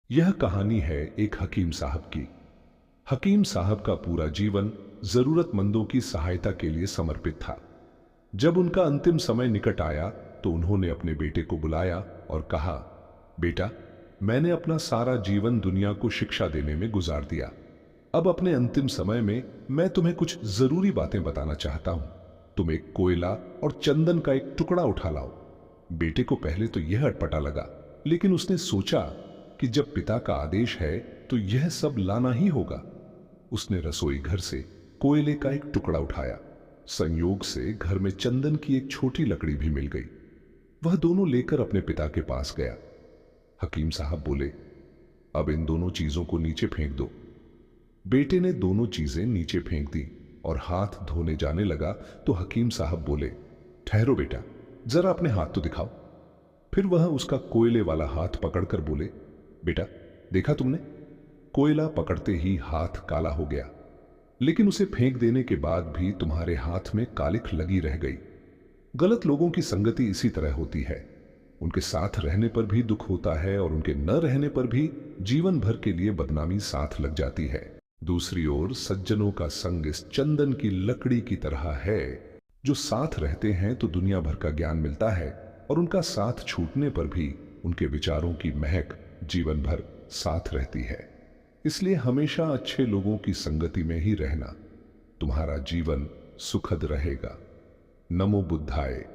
यह कहानी है एक हकीम साहब की। हकीम साहब का पूरा जीवन जरूरतमंदों की सहायता के लिए समर्पित था। जब उनका अंतिम समय निकट आया तो उन्होंने अपने बेटे को बुलाया और कहा, बेटा, मैंने अपना सारा जीवन दुनिया को शिक्षा देने में गुजार दिया। अब अपने अंतिम समय में मैं तुम्हें कुछ जरूरी बातें बताना चाहता हूं। तुम एक कोयला और चंदन का एक टुकड़ा उठा लाओ। बेटे को पहले तो यह अटपटा लगा, लेकिन उसने सोचा कि जब पिता का आदेश है तो यह सब लाना ही होगा। उसने रसोई घर से कोयले का एक टुकड़ा उठाया। संयोग से घर में चंदन की एक छोटी लकड़ी भी मिल गई। वह दोनों लेकर अपने पिता के पास गया। हकीम साहब बोले, अब इन दोनों चीजों को नीचे फेंक दो। बेटे ने दोनों चीजें नीचे फेंक दी और हाथ धोने जाने लगा तो हकीम साहब बोले, ठहरो बेटा, जरा अपने हाथ तो दिखाओ। फिर वह उसका कोयले वाला हाथ पकड़कर बोले, बेटा, देखा तुमने? कोयला पकड़ते ही हाथ काला हो गया, लेकिन उसे फेंक देने के बाद भी तुम्हारे हाथ में कालिख लगी रह गई। गलत लोगों की संगति इसी तरह होती है। उनके साथ रहने पर भी दुख होता है और उनके न रहने पर भी जीवन भर के लिए बदनामी साथ लग जाती है। दूसरी ओर सज्जनों का संग इस चंदन की लकड़ी की तरह है। जो साथ रहते हैं तो दुनिया भर का ज्ञान मिलता है और उनका साथ छूटने पर भी उनके विचारों की महक जीवन भर साथ रहती है। इसलिए हमेशा अच्छे लोगों की संगति में ही रहना। तुम्हारा जीवन सुखद रहेगा। नमो बुद्धाय।